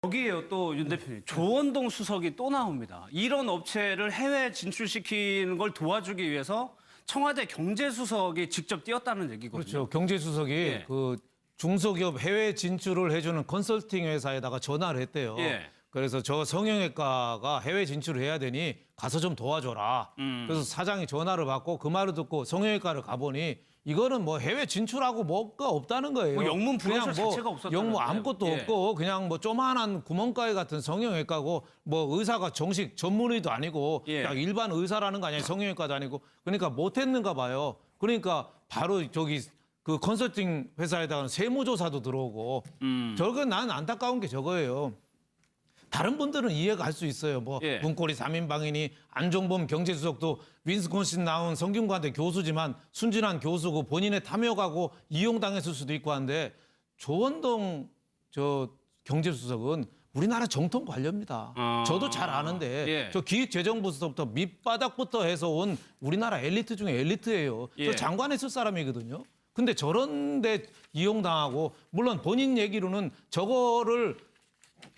여기에요, 또 윤 대표님. 조원동 수석이 또 나옵니다. 이런 업체를 해외 진출시키는 걸 도와주기 위해서 청와대 경제수석이 직접 뛰었다는 얘기거든요. 그렇죠. 경제수석이 예. 그 중소기업 해외 진출을 해주는 컨설팅 회사에다가 전화를 했대요. 예. 그래서 저 성형외과가 해외 진출을 해야 되니 가서 좀 도와줘라. 그래서 사장이 전화를 받고 그 말을 듣고 성형외과를 가보니 이거는 뭐 해외 진출하고 뭐가 없다는 거예요. 뭐 영문 브로셔 그냥 뭐 자체가 없었다는 영문 거예요. 아무것도 예. 없고 그냥 뭐 조만한 구멍가게 같은 성형외과고 뭐 의사가 정식 전문의도 아니고 예. 그냥 일반 의사라는 거 아니에요. 성형외과도 아니고 그러니까 못했는가 봐요. 그러니까 바로 저기 그 컨설팅 회사에다가는 세무조사도 들어오고 저건 난 안타까운 게 저거예요. 다른 분들은 이해가 할 수 있어요. 뭐 예. 문고리 3인방이니 안종범 경제수석도 윈스콘신 나온 성균관대 교수지만 순진한 교수고 본인의 탐욕하고 이용당했을 수도 있고 한데 조원동 저 경제수석은 우리나라 정통 관료입니다. 저도 잘 아는데 예. 저 기획재정부서부터 밑바닥부터 해서 온 우리나라 엘리트 중에 엘리트예요. 예. 저 장관했을 사람이거든요. 근데 저런 데 이용당하고 물론 본인 얘기로는 저거를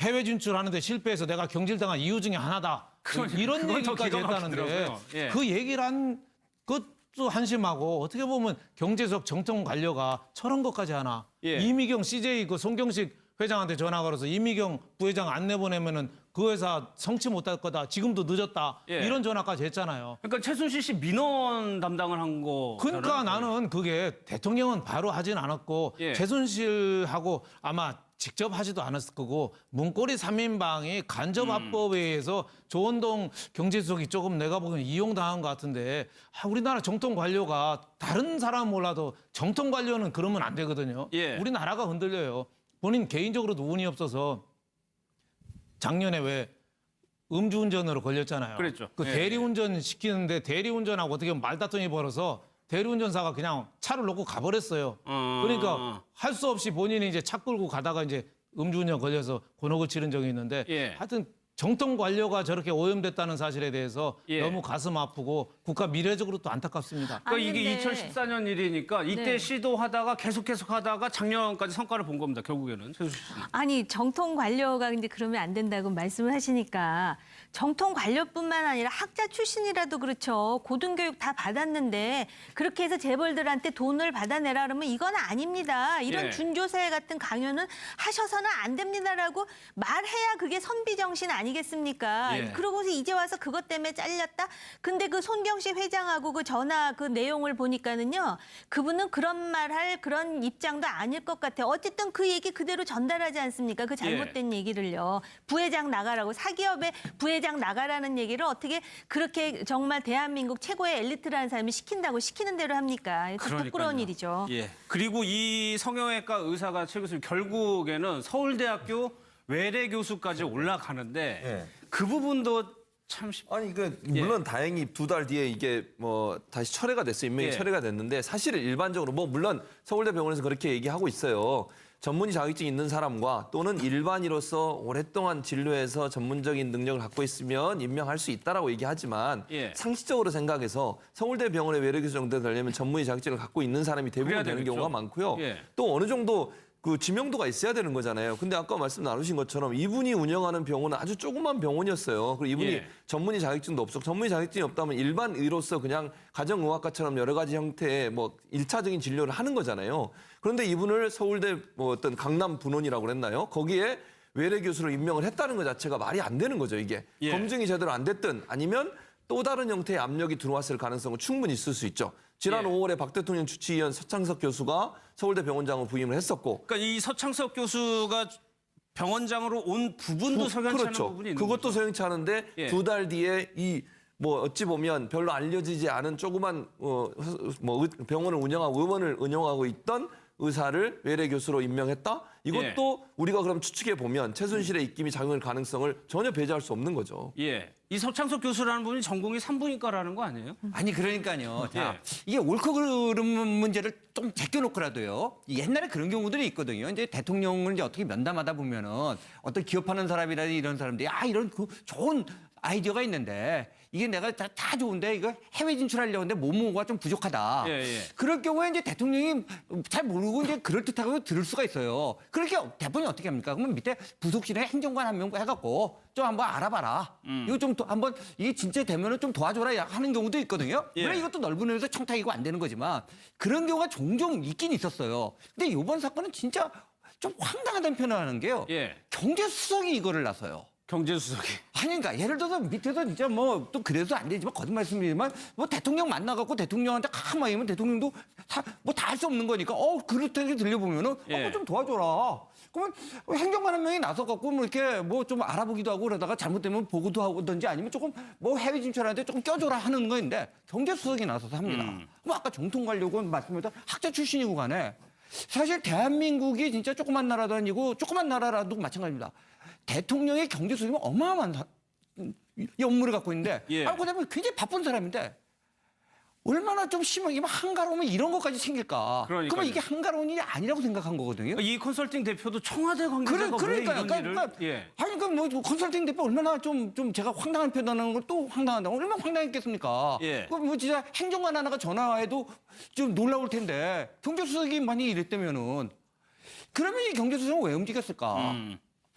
해외 진출하는데 실패해서 내가 경질당한 이유 중에 하나다. 이런 그건 더 얘기까지 기가 했다는데 막히더라고요. 예. 그 얘기를 한 것도 한심하고 어떻게 보면 경제적 정통 관료가 저런 것까지 하나. 예. 이미경 CJ 그 송경식 회장한테 전화 걸어서 이미경 부회장 안 내보내면은 그 회사 성취 못할 거다. 지금도 늦었다. 예. 이런 전화까지 했잖아요. 그러니까 최순실 씨 민원 담당을 한 거. 그러니까 나는 그게 대통령은 바로 하진 않았고 예. 최순실하고 아마 직접 하지도 않았을 거고 문고리 3인방이 간접 합법에 의해서 조원동 경제수석이 조금 내가 보기엔 이용당한 것 같은데 우리나라 정통 관료가 다른 사람 몰라도 정통 관료는 그러면 안 되거든요. 예. 우리나라가 흔들려요. 본인 개인적으로도 운이 없어서 작년에 왜 음주운전으로 걸렸잖아요. 그랬죠. 그 예. 대리운전 시키는데 대리운전하고 어떻게 보면 말다툼이 벌어서 대리운전사가 그냥 차를 놓고 가버렸어요. 그러니까 할 수 없이 본인이 이제 차 끌고 가다가 이제 음주운전 걸려서 곤혹을 치른 적이 있는데 예. 하여튼 정통 관료가 저렇게 오염됐다는 사실에 대해서 예. 너무 가슴 아프고 국가 미래적으로 또 안타깝습니다. 그러니까 아니, 이게 근데- 2014년 일이니까 이때 네. 시도하다가 계속 하다가 작년까지 성과를 본 겁니다. 결국에는 최순실 씨는. 아니 정통 관료가 이제 그러면 안 된다고 말씀을 하시니까 정통 관료뿐만 아니라 학자 출신이라도 그렇죠. 고등교육 다 받았는데 그렇게 해서 재벌들한테 돈을 받아내라 그러면 이건 아닙니다. 이런 예. 준조세 같은 강요는 하셔서는 안 됩니다라고 말해야 그게 선비 정신 아니겠습니까? 예. 그러고서 이제 와서 그것 때문에 잘렸다. 근데 그 손경식 회장하고 그 전화 그 내용을 보니까는요. 그분은 그런 말 할 그런 입장도 아닐 것 같아요. 어쨌든 그 얘기 그대로 전달하지 않습니까? 그 잘못된 얘기를요. 부회장 나가라고 사기업의 부회장 나가라는 얘기를 어떻게 그렇게 정말 대한민국 최고의 엘리트라는 사람이 시킨다고 시키는 대로 합니까? 그 부끄러운 일이죠. 예. 그리고 이 성형외과 의사가 최 교수님 결국에는 서울대학교 외래 교수까지 올라가는데 예. 그 부분도 참 아니 물론 다행히 두 달 뒤에 이게 뭐 다시 철회가 됐어요. 임명이 예. 철회가 됐는데 사실은 일반적으로 뭐 물론 서울대 병원에서 그렇게 얘기하고 있어요. 전문의 자격증이 있는 사람과 또는 일반의로서 오랫동안 진료해서 전문적인 능력을 갖고 있으면 임명할 수 있다라고 얘기하지만 예. 상식적으로 생각해서 서울대 병원의 외래 교수 정도 되려면 전문의 자격증을 갖고 있는 사람이 그래야 대부분 되는 되겠죠. 경우가 많고요. 예. 또 어느 정도 그 지명도가 있어야 되는 거잖아요. 근데 아까 말씀 나누신 것처럼 이분이 운영하는 병원은 아주 조그만 병원이었어요. 그리고 이분이 예. 전문의 자격증도 없었고 전문의 자격증이 없다면 일반 의로서 그냥 가정의학과처럼 여러 가지 형태의 뭐 1차적인 진료를 하는 거잖아요. 그런데 이분을 서울대 뭐 어떤 강남 분원이라고 그랬나요? 거기에 외래 교수로 임명을 했다는 것 자체가 말이 안 되는 거죠, 이게. 예. 검증이 제대로 안 됐든 아니면 또 다른 형태의 압력이 들어왔을 가능성은 충분히 있을 수 있죠. 지난 예. 5월에 박 대통령 주치의원 서창석 교수가 서울대 병원장을 부임을 했었고 그러니까 이 서창석 교수가 병원장으로 온 부분도 석연치 않은 그렇죠. 부분이 있는 그것도 거죠. 석연치 않은데 예. 두 달 뒤에 이 뭐 어찌 보면 별로 알려지지 않은 조그만 병원을 운영하고 의원을 운영하고 있던 의사를 외래 교수로 임명했다? 이것도 우리가 그럼 추측해 보면 최순실의 입김이 작용할 가능성을 전혀 배제할 수 없는 거죠. 예. 이 서창석 교수라는 분이 전공이 산부인과라는 거 아니에요? 아니 그러니까요. 자, 예. 이게 옳고 그름 문제를 좀 제껴놓고라도요. 옛날에 그런 경우들이 있거든요. 이제 대통령을 이제 어떻게 면담하다 보면은 어떤 기업하는 사람이라든지 이런 사람들이 이런 그 좋은 아이디어가 있는데 이게 내가 다 좋은데 이거 해외 진출하려고 하는데 모모가 좀 부족하다. 예, 예. 그럴 경우에 이제 대통령이 잘 모르고 이제 그럴듯하고 들을 수가 있어요. 그렇게 대통령이 어떻게 합니까? 그러면 밑에 부속실에 행정관 한 명 해갖고 좀 한번 알아봐라. 이거 좀 한번 이게 진짜 되면은 좀 도와줘라 하는 경우도 있거든요. 예. 물론 이것도 넓은 의미에서 청탁이고 안 되는 거지만 그런 경우가 종종 있긴 있었어요. 근데 이번 사건은 진짜 좀 황당하다는 표현을 하는 게요. 예. 경제수석이 이거를 나서요. 경제수석이. 아니, 그러니까 예를 들어서 밑에서 진짜 뭐 또 그래도 안 되지만 거짓말 말씀이지만 뭐 대통령 만나갖고 대통령한테 가만히 있으면 대통령도 뭐 다 할 수 없는 거니까 그렇게 들려보면은 예. 뭐 좀 도와줘라. 그러면 행정관 한 명이 나서갖고 뭐 이렇게 뭐 좀 알아보기도 하고 그러다가 잘못되면 보고도 하든지 아니면 조금 뭐 해외 진출하는데 조금 껴줘라 하는 거인데 경제수석이 나서서 합니다. 그럼 아까 정통 가려고 말씀드렸던 학자 출신이고 간에 사실 대한민국이 진짜 조그만 나라도 아니고 조그만 나라라도 마찬가지입니다. 대통령의 경제수석이면 어마어마한 업무를 갖고 있는데 예. 그다음에 굉장히 바쁜 사람인데 얼마나 좀 심하게 한가로우면 이런 것까지 생길까? 그러니까요. 그러면 이게 한가로운 일이 아니라고 생각한 거거든요. 이 컨설팅 대표도 청와대 관계자가 왜 이런 일을? 예. 아니 뭐 컨설팅 대표 얼마나 좀 제가 황당한 표현하는 걸 또 황당하다. 얼마나 황당했겠습니까? 예. 그럼 뭐 진짜 행정관 하나가 전화해도 좀 놀라울 텐데 경제수석이 만약 이랬다면은 그러면 이 경제수석은 왜 움직였을까?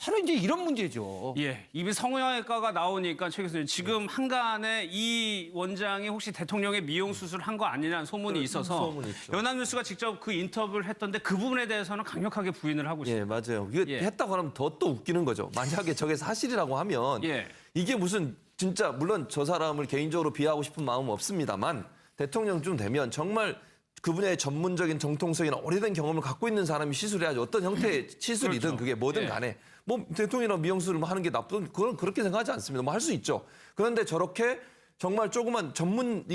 바로 이제 이런 문제죠. 예, 입이 성형외과가 나오니까 최 교수님 지금 한간에 이 원장이 혹시 대통령의 미용 수술 한 거 아니냐는 소문이 있어서 소문이 있죠. 연합뉴스가 직접 그 인터뷰를 했던데 그 부분에 대해서는 강력하게 부인을 하고 있습니다. 예, 맞아요. 이거 예. 했다고 하면 더 또 웃기는 거죠. 만약에 저게 사실이라고 하면 예. 이게 무슨 진짜 물론 저 사람을 개인적으로 비하하고 싶은 마음은 없습니다만 대통령쯤 되면 정말 그 분야의 전문적인 정통성이나 오래된 경험을 갖고 있는 사람이 시술해야지 어떤 형태의 시술이든 그렇죠. 그게 뭐든 예. 간에 뭐 대통령이나 미용술을 하는 게 나쁜 그건 그렇게 생각하지 않습니다. 뭐 할 수 있죠. 그런데 저렇게 정말 조그만 전문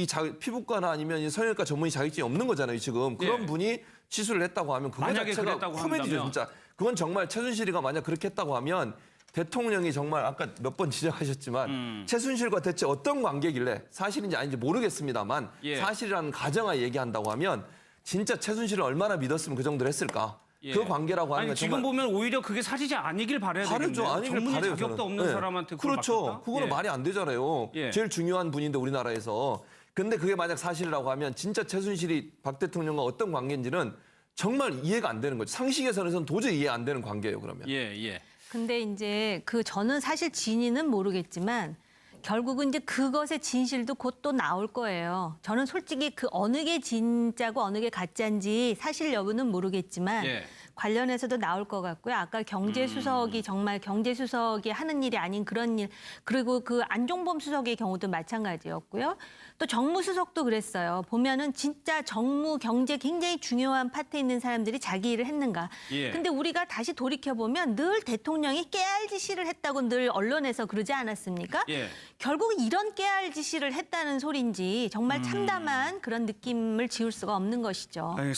피부과나 아니면 이 성형외과 전문의 자격증이 없는 거잖아요. 지금 그런 예. 분이 시술을 했다고 하면 그거 만약에 자체가 그랬다고 코미디죠, 한다면. 진짜. 그건 정말 최순실이가 만약 그렇게 했다고 하면 대통령이 정말 아까 몇 번 지적하셨지만 최순실과 대체 어떤 관계길래 사실인지 아닌지 모르겠습니다만 예. 사실이라는 가정하에 얘기한다고 하면 진짜 최순실을 얼마나 믿었으면 그 정도를 했을까? 예. 그 관계라고 하는 아니 건 지금 정말 보면 오히려 그게 사실이 아니길 바라야 다르죠. 되겠네요. 아니길 전문의 바래요, 자격도 저는. 없는 네. 사람한테 그걸 그렇죠. 맡겼다? 그거는 예. 말이 안 되잖아요. 예. 제일 중요한 분인데 우리나라에서. 근데 그게 만약 사실이라고 하면 진짜 최순실이 박 대통령과 어떤 관계인지는 정말 이해가 안 되는 거죠. 상식에서는 도저히 이해 안 되는 관계예요, 그러면. 예, 예. 근데 이제 저는 사실 진위는 모르겠지만 결국은 이제 그것의 진실도 곧 또 나올 거예요. 저는 솔직히 그 어느 게 진짜고 어느 게 가짜인지 사실 여부는 모르겠지만 예. 관련해서도 나올 것 같고요. 아까 경제수석이 정말 경제수석이 하는 일이 아닌 그런 일, 그리고 그 안종범 수석의 경우도 마찬가지였고요. 또 정무수석도 그랬어요. 보면은 진짜 정무, 경제 굉장히 중요한 파트에 있는 사람들이 자기 일을 했는가. 예. 근데 우리가 다시 돌이켜보면 늘 대통령이 깨알지시를 했다고 늘 언론에서 그러지 않았습니까? 예. 결국 이런 깨알지시를 했다는 소린지 정말 참담한 그런 느낌을 지울 수가 없는 것이죠. 알겠습니다.